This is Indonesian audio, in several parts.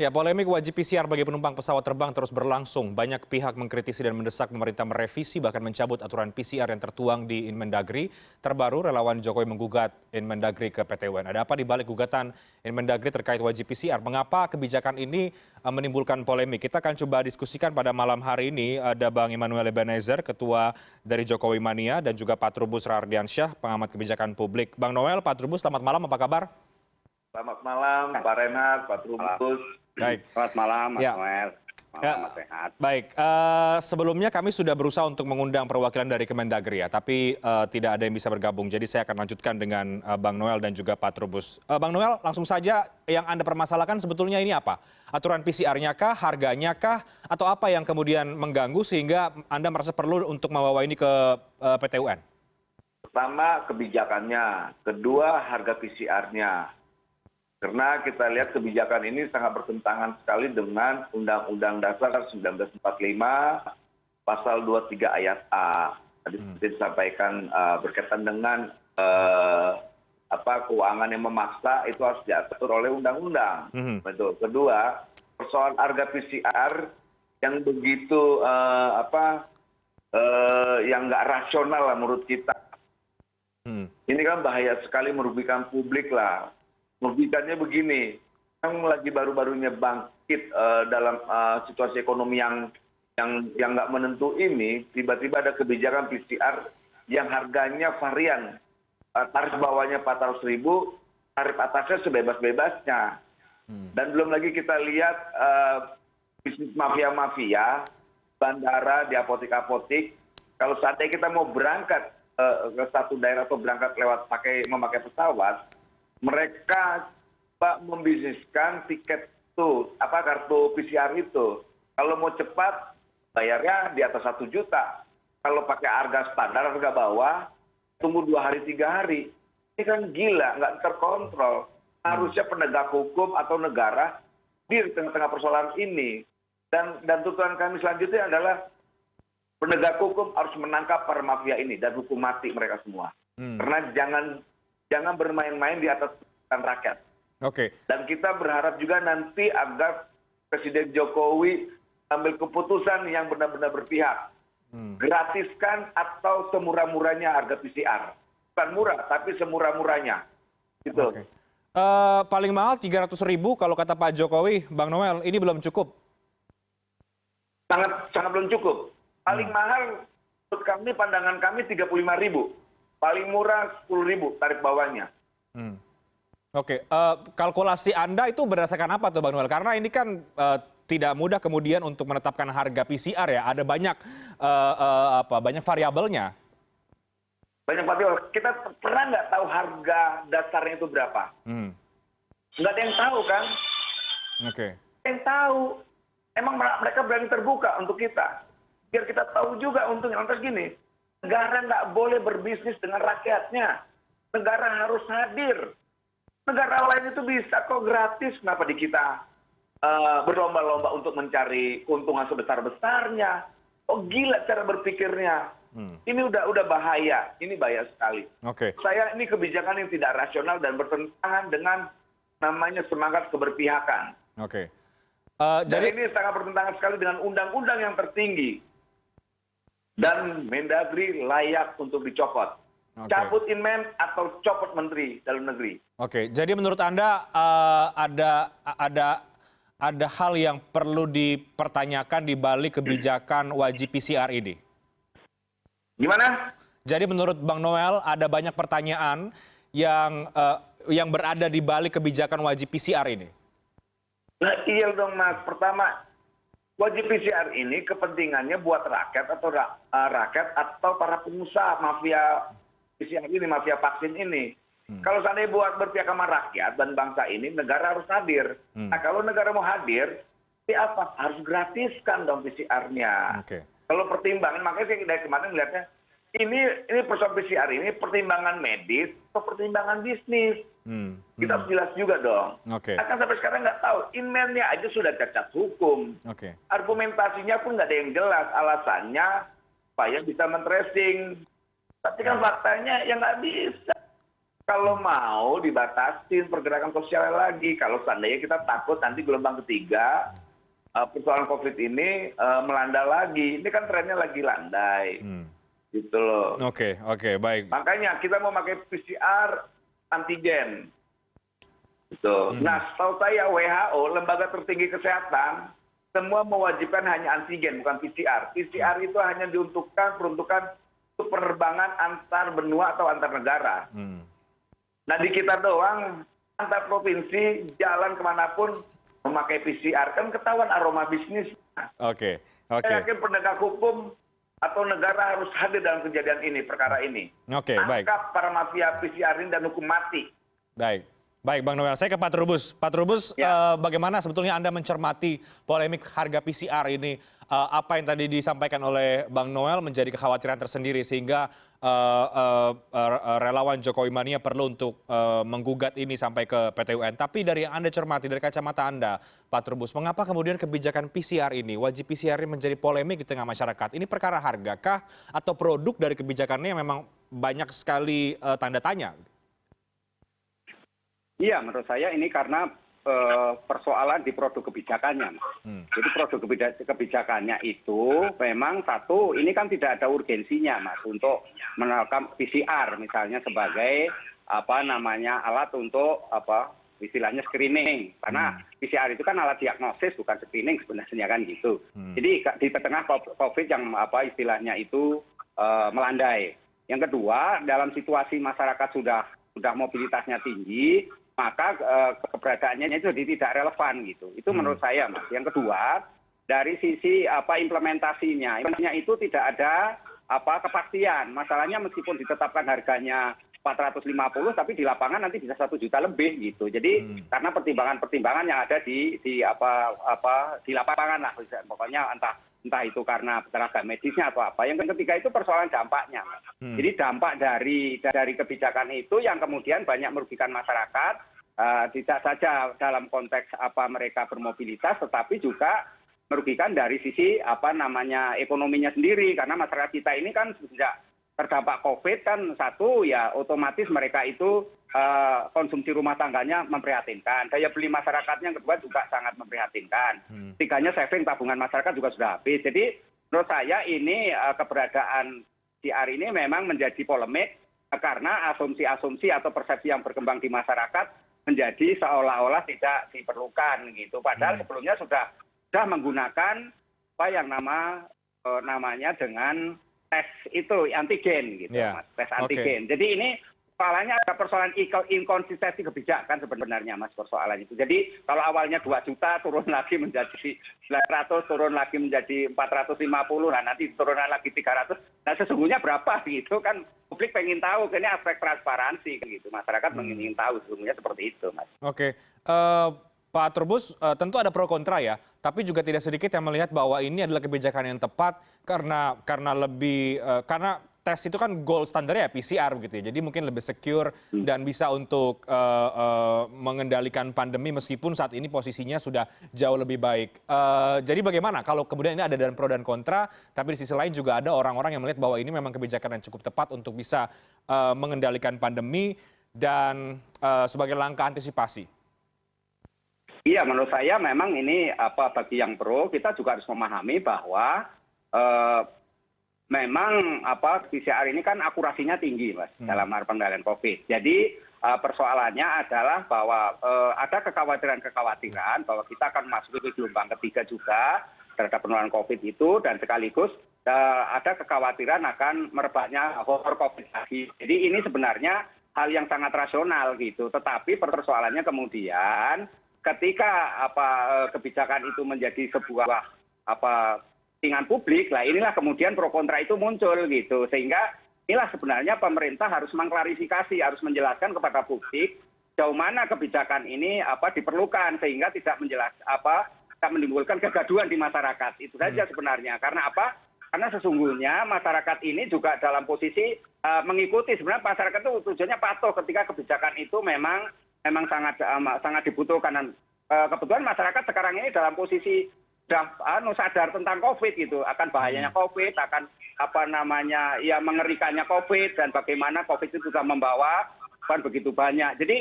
Ya, polemik wajib PCR bagi penumpang pesawat terbang terus berlangsung. Banyak pihak mengkritisi dan mendesak pemerintah merevisi bahkan mencabut aturan PCR yang tertuang di Inmendagri. Terbaru, relawan Jokowi menggugat Inmendagri ke PT UN. Ada apa di balik gugatan Inmendagri terkait wajib PCR? Mengapa kebijakan ini menimbulkan polemik? Kita akan coba diskusikan pada malam hari ini. Ada Bang Immanuel Ebenezer, Ketua dari Jokowi Mania, dan juga Pak Trubus Rardiansyah, pengamat kebijakan publik. Bang Noel, Pak Trubus, selamat malam, apa kabar? Selamat malam, Pak Renat, Pak Trubus. Baik. Selamat malam, Mas Ya. Noel. Malam, Mas Sehat. Baik, sebelumnya kami sudah berusaha untuk mengundang perwakilan dari Kemendagri ya, tapi tidak ada yang bisa bergabung. Jadi saya akan lanjutkan dengan Bang Noel dan juga Pak Trubus. Bang Noel, langsung saja yang Anda permasalahkan sebetulnya ini apa? Aturan PCR-nya kah, harganya kah, atau apa yang kemudian mengganggu sehingga Anda merasa perlu untuk membawa ini ke PT UN? Pertama, kebijakannya. Kedua, harga PCR-nya. Karena kita lihat kebijakan ini sangat bertentangan sekali dengan Undang-Undang Dasar 1945, Pasal 23 Ayat A. Tadi seperti disampaikan berkaitan dengan keuangan yang memaksa itu harus diatur oleh undang-undang. Betul. Kedua, persoalan harga PCR yang begitu yang nggak rasional lah menurut kita. Ini kan bahaya sekali, merugikan publik lah. Merugikannya begini, yang lagi baru-barunya bangkit dalam situasi ekonomi yang nggak menentu ini, tiba-tiba ada kebijakan PCR yang harganya varian, tarif bawahnya 400.000, tarif atasnya sebebas-bebasnya. Dan belum lagi kita lihat bisnis mafia-mafia, bandara, di apotik-apotik, kalau saatnya kita mau berangkat ke satu daerah atau berangkat memakai pesawat, mereka membisniskan tiket itu, kartu PCR itu. Kalau mau cepat, bayarnya di atas 1 juta. Kalau pakai harga standar, harga bawah, tunggu 2 hari, 3 hari. Ini kan gila, nggak terkontrol. Harusnya penegak hukum atau negara di tengah-tengah persoalan ini. Dan tuntutan kami selanjutnya adalah penegak hukum harus menangkap para mafia ini dan hukum mati mereka semua. Karena jangan bermain-main di atas rakyat. Oke. Dan kita berharap juga nanti agar Presiden Jokowi ambil keputusan yang benar-benar berpihak. Gratiskan atau semurah-murahnya harga PCR. Bukan murah, tapi semurah-murahnya. Gitu. Oke. Paling mahal 300.000 kalau kata Pak Jokowi, Bang Noel, ini belum cukup. Sangat belum cukup. Paling mahal menurut kami, pandangan kami 35.000. Paling murah 10.000 tarif bawahnya. Oke, kalkulasi Anda itu berdasarkan apa tuh Bang Noel? Karena ini kan tidak mudah kemudian untuk menetapkan harga PCR ya. Ada banyak banyak variabelnya. Banyak variabel. Kita pernah nggak tahu harga dasarnya itu berapa? Nggak ada yang tahu kan? Oke. Yang tahu. Emang mereka berani terbuka untuk kita. Biar kita tahu juga untungnya. Lantas gini, negara nggak boleh berbisnis dengan rakyatnya. Negara harus hadir. Negara lain itu bisa kok gratis. Kenapa di kita berlomba-lomba untuk mencari keuntungan sebesar-besarnya? Oh gila cara berpikirnya. Ini udah bahaya. Ini bahaya sekali. Oke. Saya ini kebijakan yang tidak rasional dan bertentangan dengan namanya semangat keberpihakan. Oke. Jadi ini sangat bertentangan sekali dengan undang-undang yang tertinggi. Dan Mendagri layak untuk dicopot. Cabut Inmen atau copot Menteri Dalam Negeri. Oke, jadi menurut Anda ada hal yang perlu dipertanyakan di balik kebijakan wajib PCR ini? Gimana? Jadi menurut Bang Noel ada banyak pertanyaan yang berada di balik kebijakan wajib PCR ini? Nah iya dong Mas. Pertama, wajib PCR ini kepentingannya buat rakyat atau para pengusaha mafia PCR ini, mafia vaksin ini. Kalau seandainya buat berpihak sama rakyat dan bangsa ini, negara harus hadir. Nah kalau negara mau hadir, apa? Harus gratiskan dong PCR-nya. Kalau pertimbangan, makanya saya dari kemarin melihatnya, ini persoalan PCR ini pertimbangan medis atau pertimbangan bisnis. Kita harus jelas juga dong. Akan sampai sekarang nggak tahu. Inmennya aja sudah cacat hukum. Argumentasinya pun nggak ada yang jelas. Alasannya supaya bisa men-tracing. Tapi kan faktanya ya nggak bisa. Kalau mau dibatasin pergerakan sosial lagi, kalau seandainya kita takut nanti gelombang ketiga persoalan COVID ini melanda lagi. Ini kan trennya lagi landai, gitu loh. Oke, baik. Makanya kita mau pakai PCR antigen. Gitu. Nah, setahu saya WHO, lembaga tertinggi kesehatan, semua mewajibkan hanya antigen, bukan PCR. PCR itu hanya peruntukan untuk penerbangan antar benua atau antar negara. Nah, di kita doang, antar provinsi, jalan kemanapun memakai PCR. Kan ketahuan aroma bisnis. Oke. Saya yakin penegak hukum atau negara harus hadir dalam kejadian ini, perkara ini. Oke, baik. Tangkap para mafia PCR ini dan hukum mati. Baik, Bang Noel. Saya ke Pak Trubus. Pak Trubus, bagaimana sebetulnya Anda mencermati polemik harga PCR ini? Apa yang tadi disampaikan oleh Bang Noel menjadi kekhawatiran tersendiri sehingga relawan Jokowi Mania perlu untuk menggugat ini sampai ke PT UN. Tapi dari yang Anda cermati, dari kacamata Anda, Pak Trubus, mengapa kemudian kebijakan PCR ini, wajib PCR ini menjadi polemik di tengah masyarakat? Ini perkara hargakah atau produk dari kebijakannya yang memang banyak sekali tanda tanya? Iya, menurut saya ini karena persoalan di produk kebijakannya. Jadi produk kebijakannya itu memang satu, ini kan tidak ada urgensinya, Mas, untuk menerapkan PCR misalnya sebagai alat untuk istilahnya screening. Karena PCR itu kan alat diagnosis bukan screening sebenarnya kan gitu. Jadi di tengah COVID yang istilahnya itu melandai. Yang kedua, dalam situasi masyarakat sudah mobilitasnya tinggi, maka keberadaannya itu tidak relevan gitu. Itu menurut saya, Mas. Yang kedua, dari sisi implementasinya itu tidak ada kepastian. Masalahnya meskipun ditetapkan harganya 450, tapi di lapangan nanti bisa 1 juta lebih gitu. Jadi karena pertimbangan-pertimbangan yang ada di lapangan lah, pokoknya entah itu karena tenaga medisnya atau apa. Yang ketiga itu persoalan dampaknya. Jadi dampak dari kebijakan itu yang kemudian banyak merugikan masyarakat, tidak saja dalam konteks mereka bermobilitas, tetapi juga merugikan dari sisi ekonominya sendiri. Karena masyarakat kita ini kan sejak terdampak COVID kan satu ya otomatis mereka itu konsumsi rumah tangganya memprihatinkan. Daya beli masyarakatnya yang kedua juga sangat memprihatinkan. Tiganya saving tabungan masyarakat juga sudah habis. Jadi menurut saya ini keberadaan PCR ini memang menjadi polemik karena asumsi-asumsi atau persepsi yang berkembang di masyarakat menjadi seolah-olah tidak diperlukan gitu. Padahal sebelumnya sudah menggunakan yang namanya dengan tes itu antigen gitu, Mas. Tes antigen. Jadi ini persoalannya ada persoalan inkonsistensi kebijakan sebenarnya, Mas, persoalan itu. Jadi kalau awalnya 2 juta turun lagi menjadi 900, turun lagi menjadi 450, nah nanti turunan lagi 300. Nah sesungguhnya berapa gitu kan publik pengen tahu, ini aspek transparansi gitu. Masyarakat ingin tahu sesungguhnya seperti itu, Mas. Oke. Pak Trubus, tentu ada pro kontra ya, tapi juga tidak sedikit yang melihat bahwa ini adalah kebijakan yang tepat karena tes itu kan gold standarnya ya PCR gitu ya, jadi mungkin lebih secure dan bisa untuk mengendalikan pandemi meskipun saat ini posisinya sudah jauh lebih baik. Jadi bagaimana kalau kemudian ini ada dan pro dan kontra, tapi di sisi lain juga ada orang-orang yang melihat bahwa ini memang kebijakan yang cukup tepat untuk bisa mengendalikan pandemi dan sebagai langkah antisipasi? Iya, menurut saya memang ini bagi yang pro kita juga harus memahami bahwa memang PCR ini kan akurasinya tinggi, Mas, dalam pengendalian COVID. Jadi persoalannya adalah bahwa ada kekhawatiran-kekhawatiran bahwa kita akan masuk ke gelombang ketiga juga terhadap penularan COVID itu, dan sekaligus ada kekhawatiran akan merebaknya horror COVID lagi. Jadi ini sebenarnya hal yang sangat rasional gitu. Tetapi persoalannya kemudian ketika kebijakan itu menjadi sebuah kepentingan publik, lah inilah kemudian pro kontra itu muncul gitu. Sehingga inilah sebenarnya pemerintah harus mengklarifikasi, harus menjelaskan kepada publik sejauh mana kebijakan ini diperlukan sehingga tidak menimbulkan kegaduhan di masyarakat. Itu saja sebenarnya. Karena apa? Karena sesungguhnya masyarakat ini juga dalam posisi mengikuti, sebenarnya masyarakat itu tujuannya patuh ketika kebijakan itu memang sangat dibutuhkan. Dan kebetulan masyarakat sekarang ini dalam posisi sudah sadar tentang COVID gitu, akan bahayanya COVID, akan mengerikannya COVID, dan bagaimana COVID itu juga membawa pengetahuan begitu banyak. Jadi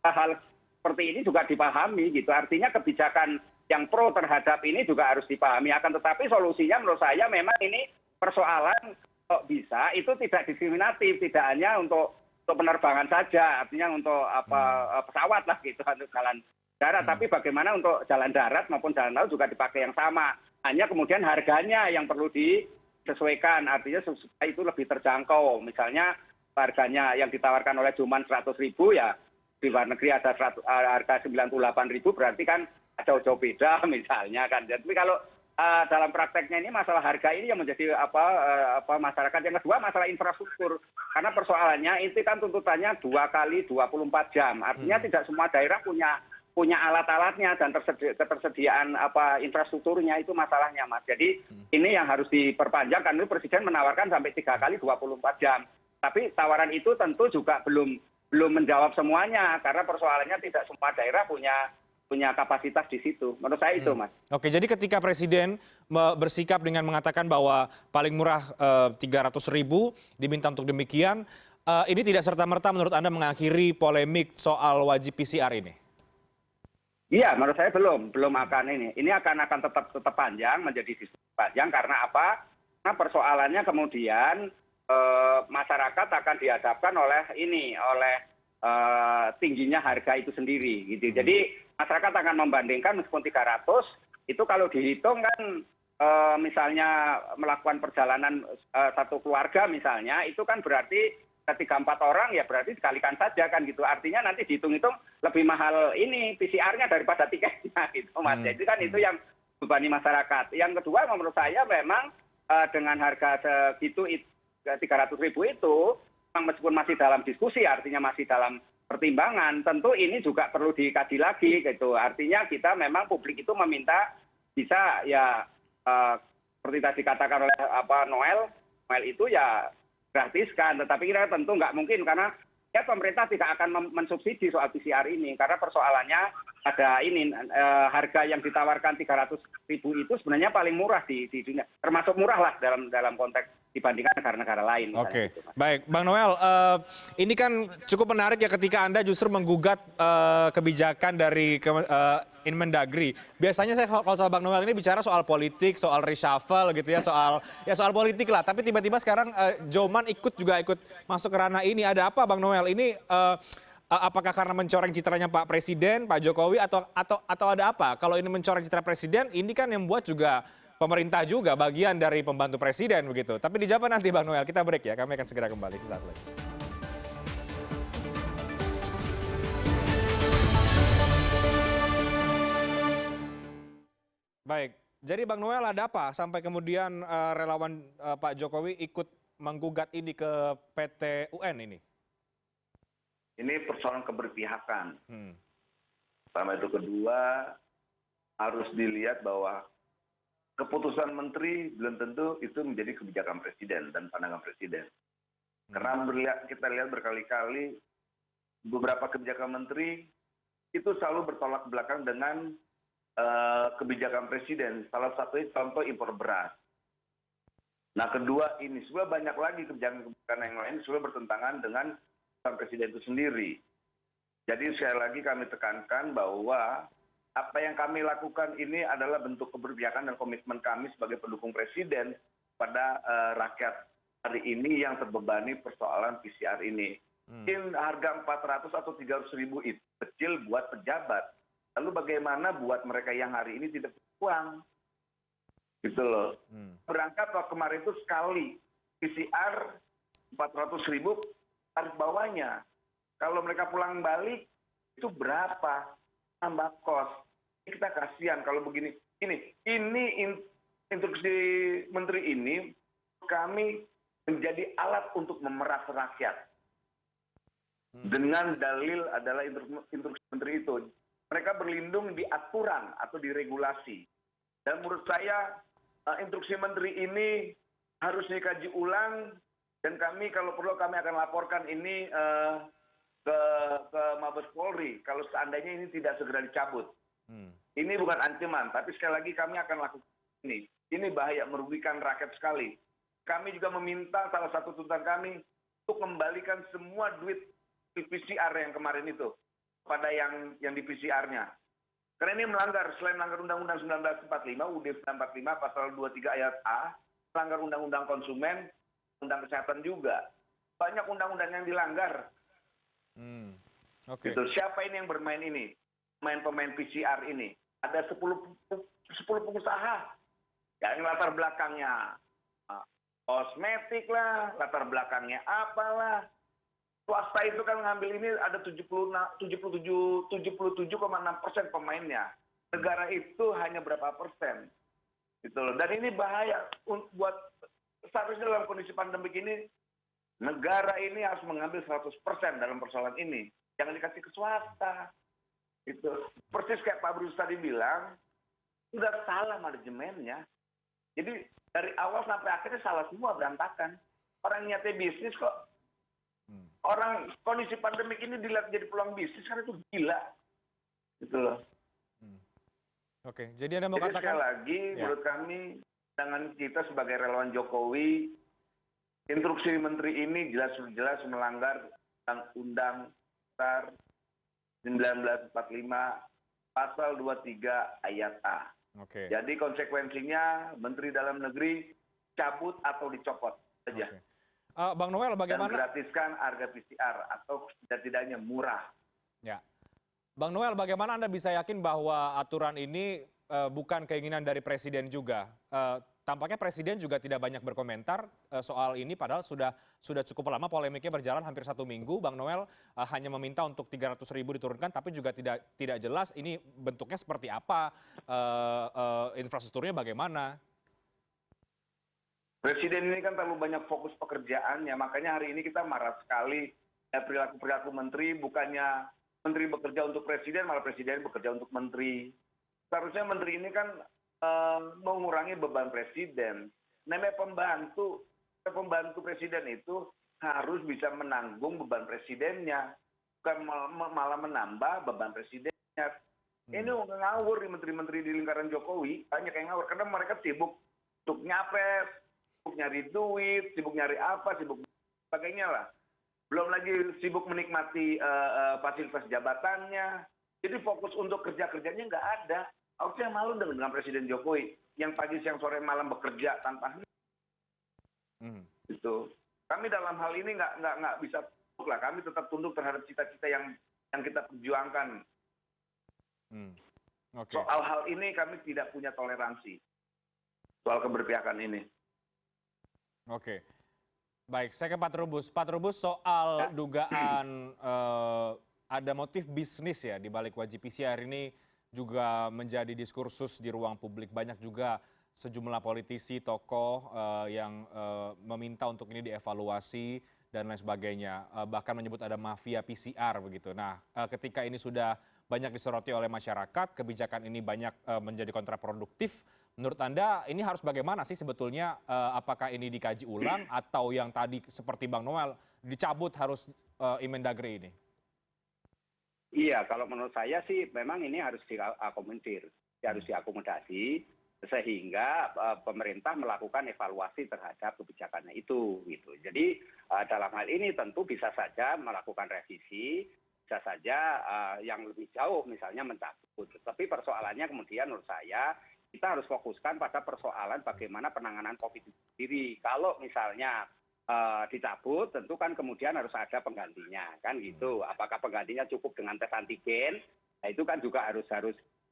hal seperti ini juga dipahami gitu. Artinya kebijakan yang pro terhadap ini juga harus dipahami. Akan tetapi solusinya menurut saya memang ini persoalan kok bisa itu tidak diskriminatif, tidak hanya untuk penerbangan saja, artinya untuk pesawat lah gitu, untuk jalan darat. Tapi bagaimana untuk jalan darat maupun jalan laut juga dipakai yang sama. Hanya kemudian harganya yang perlu disesuaikan, artinya supaya itu lebih terjangkau. Misalnya harganya yang ditawarkan oleh Joman 100.000 ya di luar negeri ada harga 98.000, berarti kan jauh-jauh beda misalnya kan. Jadi kalau dalam prakteknya ini masalah harga ini yang menjadi masyarakat. Yang kedua masalah infrastruktur, karena persoalannya itu kan tuntutannya 2 kali 24 jam. Artinya tidak semua daerah punya alat-alatnya dan ketersediaan infrastrukturnya, itu masalahnya Mas. Jadi ini yang harus diperpanjang, karena Presiden menawarkan sampai 3 kali 24 jam. Tapi tawaran itu tentu juga belum menjawab semuanya, karena persoalannya tidak semua daerah punya kapasitas di situ. Menurut saya itu, Mas. Oke, jadi ketika Presiden bersikap dengan mengatakan bahwa paling murah 300.000 diminta untuk demikian, ini tidak serta-merta menurut Anda mengakhiri polemik soal wajib PCR ini? Iya, menurut saya belum akan ini. Ini akan tetap panjang, menjadi diskusi panjang. Karena apa? Karena persoalannya kemudian masyarakat akan dihadapkan oleh tingginya harga itu sendiri gitu. Jadi masyarakat akan membandingkan meskipun 300 itu kalau dihitung kan misalnya melakukan perjalanan satu keluarga misalnya, itu kan berarti 3-4 orang ya berarti dikalikan saja kan gitu. Artinya nanti dihitung-hitung lebih mahal ini PCR-nya daripada tiketnya gitu Mas. Jadi kan itu yang bebani masyarakat. Yang kedua menurut saya memang dengan harga segitu 300.000 itu meskipun masih dalam diskusi, artinya masih dalam pertimbangan, tentu ini juga perlu dikaji lagi gitu. Artinya kita memang publik itu meminta bisa ya seperti tadi dikatakan oleh Noel itu ya gratiskan, tetapi kita tentu nggak mungkin karena ya pemerintah tidak akan mensubsidi soal PCR ini, karena persoalannya ada ini harga yang ditawarkan 300.000 itu sebenarnya paling murah di dunia, termasuk murah lah dalam konteks dibandingkan negara-negara lain. Oke, gitu, baik, Bang Noel, ini kan cukup menarik ya ketika Anda justru menggugat kebijakan dari Inmendagri. Biasanya saya kalau soal Bang Noel ini bicara soal politik, soal reshuffle gitu ya, soal politik lah. Tapi tiba-tiba sekarang Joman ikut masuk ke ranah ini. Ada apa Bang Noel? Ini apakah karena mencoreng citranya Pak Presiden, Pak Jokowi, atau ada apa? Kalau ini mencoreng citra Presiden, ini kan yang buat juga pemerintah juga, bagian dari pembantu Presiden begitu. Tapi dijawab nanti Bang Noel, kita break ya. Kami akan segera kembali sesaat lagi. Baik, jadi Bang Noel ada apa sampai kemudian relawan Pak Jokowi ikut menggugat ini ke PT UN ini? Ini persoalan keberpihakan. Sama itu kedua, harus dilihat bahwa keputusan menteri belum tentu itu menjadi kebijakan presiden dan pandangan presiden. Karena kita lihat berkali-kali beberapa kebijakan menteri itu selalu bertolak belakang dengan kebijakan presiden. Salah satunya contoh impor beras. Nah kedua ini sebenarnya banyak lagi kebijakan yang lain sebenarnya bertentangan dengan presiden itu sendiri. Jadi sekali lagi kami tekankan bahwa apa yang kami lakukan ini adalah bentuk keberpihakan dan komitmen kami sebagai pendukung presiden pada rakyat hari ini yang terbebani persoalan PCR ini. Mungkin harga 400 atau 300.000 itu kecil buat pejabat. Lalu bagaimana buat mereka yang hari ini tidak punya uang? Gitu loh. Berangkat waktu kemarin itu sekali PCR 400.000 tarif bawahnya. Kalau mereka pulang balik itu berapa? Tambah kos. Kita kasihan kalau begini. Ini instruksi menteri ini kami menjadi alat untuk memeras rakyat. Dengan dalil adalah instruksi menteri itu. Mereka berlindung di aturan atau di regulasi. Dan menurut saya instruksi menteri ini harus dikaji ulang dan kami kalau perlu kami akan laporkan ini ke Mabes Polri kalau seandainya ini tidak segera dicabut. Ini bukan ancaman, tapi sekali lagi kami akan lakukan ini. Ini bahaya, merugikan rakyat sekali. Kami juga meminta salah satu tuntutan kami untuk kembalikan semua duit di PCR yang kemarin itu pada yang di PCR-nya. Karena ini melanggar selain melanggar Undang-Undang 1945 UUD 945 pasal 23 ayat A, melanggar Undang-Undang Konsumen, Undang Kesehatan juga. Banyak undang-undang yang dilanggar. Oke. Gitu. Siapa ini yang bermain ini? Pemain PCR ini. Ada 10 pengusaha yang latar belakangnya kosmetik lah, latar belakangnya apalah. Swasta itu kan ngambil ini ada 77,6% pemainnya. Negara itu hanya berapa persen. Gitu loh. Dan ini bahaya buat seharusnya dalam kondisi pandemik ini negara ini harus mengambil 100% dalam persoalan ini. Jangan dikasih ke swasta. Itu persis kayak Pak Bruce tadi bilang, udah salah manajemennya. Jadi dari awal sampai akhirnya salah semua, berantakan. Orang niatnya bisnis kok. Orang kondisi pandemik ini dilihat jadi peluang bisnis kan itu gila. Gitu loh. Oke, jadi Anda mau Jadi katakan sekali lagi menurut kami dengan kita sebagai relawan Jokowi, instruksi menteri ini jelas-jelas melanggar Undang-Undang Dasar 1945 pasal 23 ayat A. Oke. Jadi konsekuensinya Menteri Dalam Negeri cabut atau dicopot saja. Oke. Bang Noel, Dan bagaimana? gratiskan harga PCR atau setidak-tidaknya murah. Ya. Bang Noel, bagaimana Anda bisa yakin bahwa aturan ini bukan keinginan dari Presiden juga? Tampaknya Presiden juga tidak banyak berkomentar soal ini, padahal sudah cukup lama polemiknya berjalan hampir 1 minggu. Bang Noel hanya meminta untuk 300.000 diturunkan, tapi juga tidak jelas ini bentuknya seperti apa, infrastrukturnya bagaimana. Presiden ini kan terlalu banyak fokus pekerjaannya, makanya hari ini kita marah sekali ya perilaku menteri, bukannya menteri bekerja untuk presiden, malah presiden bekerja untuk menteri. Seharusnya menteri ini kan mengurangi beban presiden. Namanya pembantu presiden itu harus bisa menanggung beban presidennya, bukan malah menambah beban presidennya. Ini ngawur di menteri-menteri di lingkaran Jokowi, banyak yang ngawur karena mereka sibuk untuk nyapres, sibuk nyari duit, sibuk nyari apa, sibuk sebagainya lah. Belum lagi sibuk menikmati fasilitas jabatannya. Jadi fokus untuk kerja-kerjanya nggak ada. Harusnya malu dengan Presiden Jokowi yang pagi, siang, sore, malam bekerja tanpa itu. Kami dalam hal ini nggak bisa tunduk lah. Kami tetap tunduk terhadap cita-cita yang kita perjuangkan. Okay. Soal hal ini kami tidak punya toleransi soal keberpihakan ini. Oke, baik. Saya ke Pak Trubus. Pak Trubus, soal dugaan ada motif bisnis ya di balik wajib PCR ini juga menjadi diskursus di ruang publik. Banyak juga sejumlah politisi, tokoh yang meminta untuk ini dievaluasi dan lain sebagainya. Bahkan menyebut ada mafia PCR begitu. Nah, ketika ini sudah banyak disoroti oleh masyarakat, kebijakan ini banyak menjadi kontraproduktif. Menurut Anda ini harus bagaimana sih sebetulnya? Apakah ini dikaji ulang atau yang tadi seperti Bang Noel dicabut harus Inmendagri ini? Iya, kalau menurut saya sih memang ini harus diakomodir, harus diakomodasi sehingga pemerintah melakukan evaluasi terhadap kebijakannya itu gitu. Jadi dalam hal ini tentu bisa saja melakukan revisi, bisa saja yang lebih jauh misalnya mencabut. Tapi persoalannya kemudian menurut saya kita harus fokuskan pada persoalan bagaimana penanganan COVID itu sendiri. Kalau misalnya dicabut, tentu kan kemudian harus ada penggantinya, kan gitu. Apakah penggantinya cukup dengan tes antigen? Nah, itu kan juga harus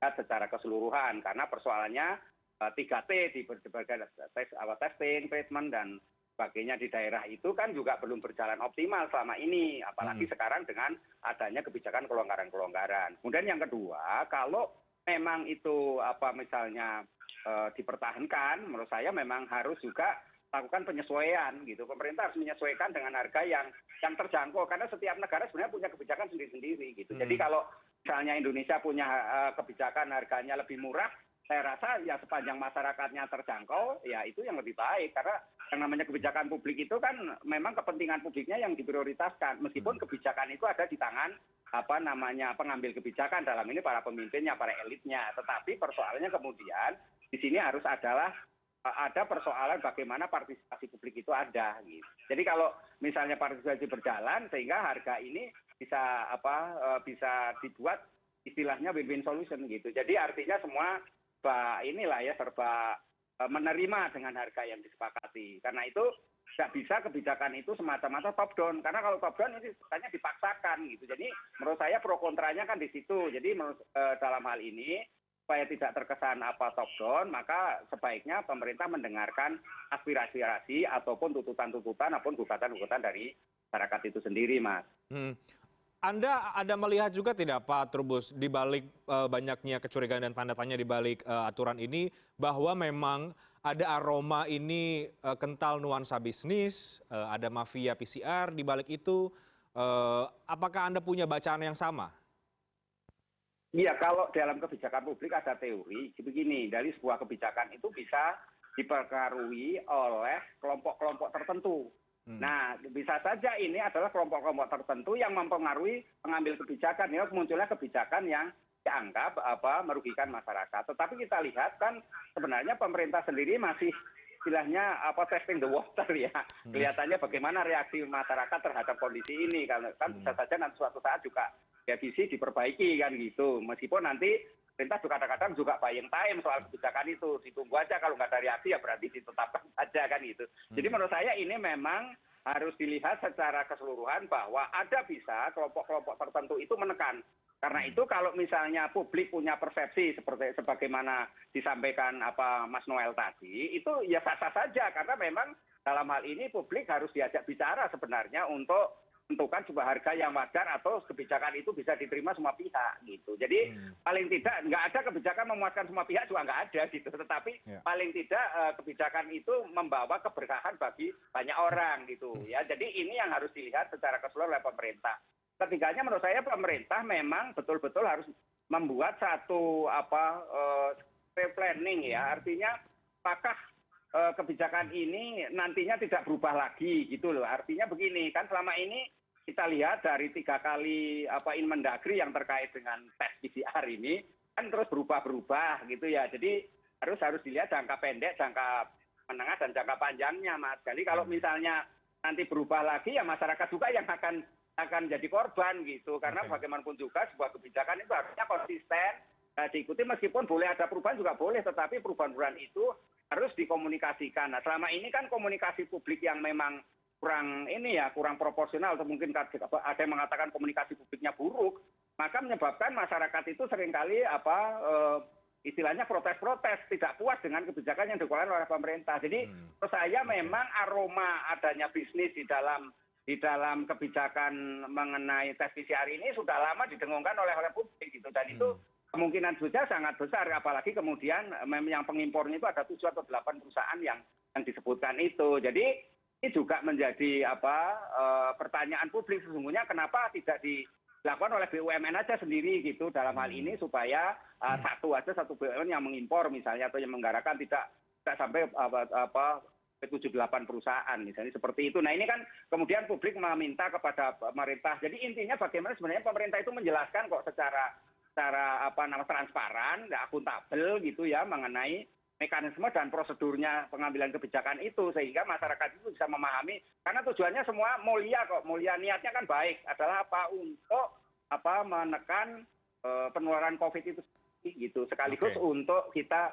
secara keseluruhan, karena persoalannya 3T di berbagai testing, treatment dan sebagainya di daerah itu kan juga belum berjalan optimal selama ini, apalagi sekarang dengan adanya kebijakan kelonggaran-kelonggaran. Kemudian yang kedua, kalau memang itu misalnya dipertahankan, menurut saya memang harus juga lakukan penyesuaian gitu. Pemerintah harus menyesuaikan dengan harga yang terjangkau karena setiap negara sebenarnya punya kebijakan sendiri-sendiri gitu. Jadi kalau misalnya Indonesia punya kebijakan harganya lebih murah, saya rasa ya sepanjang masyarakatnya terjangkau, ya itu yang lebih baik karena yang namanya kebijakan publik itu kan memang kepentingan publiknya yang diprioritaskan. Meskipun kebijakan itu ada di tangan pengambil kebijakan, dalam ini para pemimpinnya, para elitnya. Tetapi persoalannya kemudian di sini harus ada persoalan bagaimana partisipasi publik itu ada gitu. Jadi kalau misalnya partisipasi berjalan sehingga harga ini bisa dibuat istilahnya win-win solution gitu. Jadi artinya semua serba menerima dengan harga yang disepakati. Karena itu nggak bisa kebijakan itu semata-mata top down. Karena kalau top down ini sebenarnya dipaksakan gitu. Jadi menurut saya pro kontranya kan di situ. Jadi dalam hal ini supaya tidak terkesan top down, maka sebaiknya pemerintah mendengarkan aspirasi ataupun tuntutan-tuntutan ataupun gugatan-gugatan dari masyarakat itu sendiri, Mas. Anda ada melihat juga tidak Pak Trubus di balik banyaknya kecurigaan dan tanda tanya di balik aturan ini bahwa memang ada aroma ini kental nuansa bisnis, ada mafia PCR di balik itu. Apakah Anda punya bacaan yang sama? Iya, kalau dalam kebijakan publik ada teori begini, dari sebuah kebijakan itu bisa dipengaruhi oleh kelompok-kelompok tertentu. Nah, bisa saja ini adalah kelompok-kelompok tertentu yang mempengaruhi pengambil kebijakan. Ya, munculnya kebijakan yang dianggap merugikan masyarakat. Tetapi kita lihat kan sebenarnya pemerintah sendiri masih istilahnya testing the water ya. Kelihatannya bagaimana reaksi masyarakat terhadap kondisi ini. Kan bisa saja nanti suatu saat juga revisi diperbaiki kan gitu. Meskipun nanti pemerintah juga kadang-kadang juga buying time soal kebijakan itu. Ditunggu aja, kalau nggak ada reaksi ya berarti ditetapkan saja kan gitu. Jadi menurut saya ini memang harus dilihat secara keseluruhan bahwa ada bisa kelompok-kelompok tertentu itu menekan. Karena itu kalau misalnya publik punya persepsi sebagaimana disampaikan Mas Noel tadi, itu ya sah-sah saja. Karena memang dalam hal ini publik harus diajak bicara sebenarnya untuk menentukan sebuah harga yang wajar atau kebijakan itu bisa diterima semua pihak gitu. Jadi paling tidak nggak ada kebijakan memuaskan semua pihak juga nggak ada gitu. Tetapi paling tidak kebijakan itu membawa keberkahan bagi banyak orang gitu ya. Jadi ini yang harus dilihat secara keseluruhan oleh pemerintah. Ketiganya menurut saya pemerintah memang betul-betul harus membuat satu planning ya. Artinya apakah kebijakan ini nantinya tidak berubah lagi gitu loh. Artinya begini, kan selama ini kita lihat dari 3 kali Inmendagri yang terkait dengan tes PCR ini kan terus berubah-berubah gitu ya. Jadi harus dilihat jangka pendek, jangka menengah dan jangka panjangnya, Mas. Jadi kalau misalnya nanti berubah lagi ya masyarakat juga yang akan jadi korban gitu. Karena bagaimanapun juga sebuah kebijakan itu harusnya konsisten diikuti, meskipun boleh ada perubahan juga boleh, tetapi perubahan-perubahan itu harus dikomunikasikan. Nah, selama ini kan komunikasi publik yang memang kurang proporsional, atau mungkin ada yang mengatakan komunikasi publiknya buruk, maka menyebabkan masyarakat itu seringkali istilahnya protes-protes, tidak puas dengan kebijakan yang dikeluarkan oleh pemerintah. Jadi menurut saya memang aroma adanya bisnis di dalam kebijakan mengenai tes PCR ini sudah lama didengungkan oleh publik gitu, dan itu kemungkinan saja sangat besar, apalagi kemudian yang pengimpornya itu ada 7 atau 8 perusahaan yang disebutkan itu. Jadi ini juga menjadi pertanyaan publik sesungguhnya, kenapa tidak dilakukan oleh BUMN aja sendiri gitu dalam hal ini, supaya satu BUMN yang mengimpor misalnya atau yang menggarapkan tidak sampai 7-8 perusahaan misalnya seperti itu. Nah, ini kan kemudian publik meminta kepada pemerintah. Jadi intinya bagaimana sebenarnya pemerintah itu menjelaskan kok secara transparan, akuntabel gitu ya, mengenai mekanisme dan prosedurnya pengambilan kebijakan itu, sehingga masyarakat itu bisa memahami. Karena tujuannya semua mulia kok, niatnya kan baik, adalah untuk menekan penularan COVID itu gitu. Sekaligus untuk kita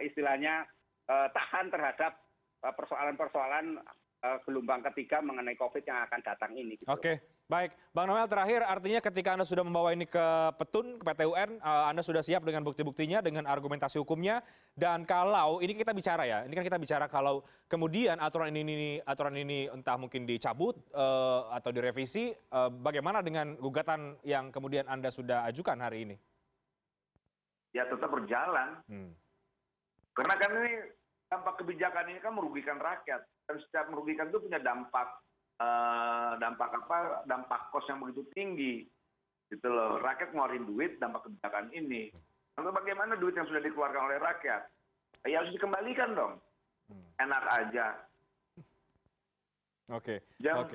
istilahnya tahan terhadap persoalan-persoalan gelombang ketiga mengenai COVID yang akan datang ini. Gitu. Oke, baik. Bang Noel, terakhir artinya ketika Anda sudah membawa ini ke Petun, ke PT UN, Anda sudah siap dengan bukti-buktinya, dengan argumentasi hukumnya, dan kalau, ini kita bicara ya, ini kan kita bicara kalau kemudian aturan ini entah mungkin dicabut atau direvisi, bagaimana dengan gugatan yang kemudian Anda sudah ajukan hari ini? Ya tetap berjalan. Karena kan ini dampak kebijakan ini kan merugikan rakyat. Dan setiap merugikan itu punya dampak kos yang begitu tinggi gitu loh. Rakyat ngeluarin duit dampak kebijakan ini. Lalu bagaimana duit yang sudah dikeluarkan oleh rakyat? Ya harus dikembalikan dong. Enak aja.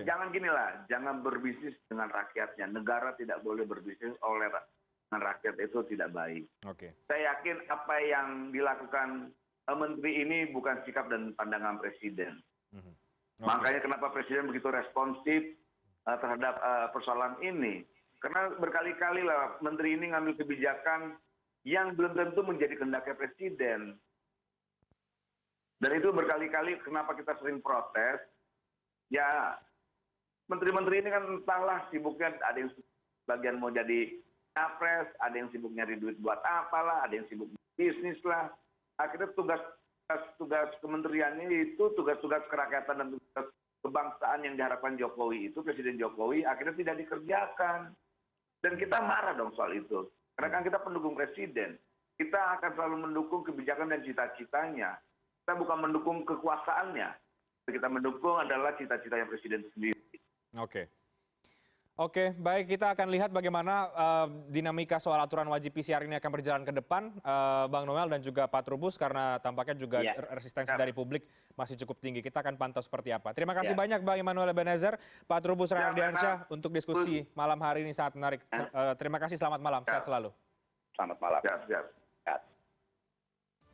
Jangan gini lah, jangan berbisnis dengan rakyatnya. Negara tidak boleh berbisnis dengan rakyat, itu tidak baik. Saya yakin apa yang dilakukan menteri ini bukan sikap dan pandangan presiden. Makanya kenapa presiden begitu responsif terhadap persoalan ini. Karena berkali-kali lah menteri ini ngambil kebijakan yang belum tentu menjadi kehendaknya presiden. Dan itu berkali-kali kenapa kita sering protes. Ya, menteri-menteri ini kan entahlah sibuknya, ada yang bagian mau jadi capres, ada yang sibuk nyari duit buat apalah, ada yang sibuk bisnis lah. Akhirnya tugas kementeriannya itu tugas-tugas kerakyatan dan tugas kebangsaan yang diharapkan Jokowi itu, Presiden Jokowi, akhirnya tidak dikerjakan. Dan kita marah dong soal itu. Karena kan kita pendukung presiden. Kita akan selalu mendukung kebijakan dan cita-citanya. Kita bukan mendukung kekuasaannya. Kita mendukung adalah cita-citanya presiden sendiri. Oke. Oke, baik, kita akan lihat bagaimana dinamika soal aturan wajib PCR ini akan berjalan ke depan, Bang Noel dan juga Pak Trubus, karena tampaknya juga resistensi dari publik masih cukup tinggi. Kita akan pantau seperti apa. Terima kasih banyak Bang Immanuel Ebenezer, Pak Trubus Rahardiansyah untuk diskusi malam hari ini sangat menarik. Terima kasih, selamat malam, sehat selalu. Selamat malam. Siap.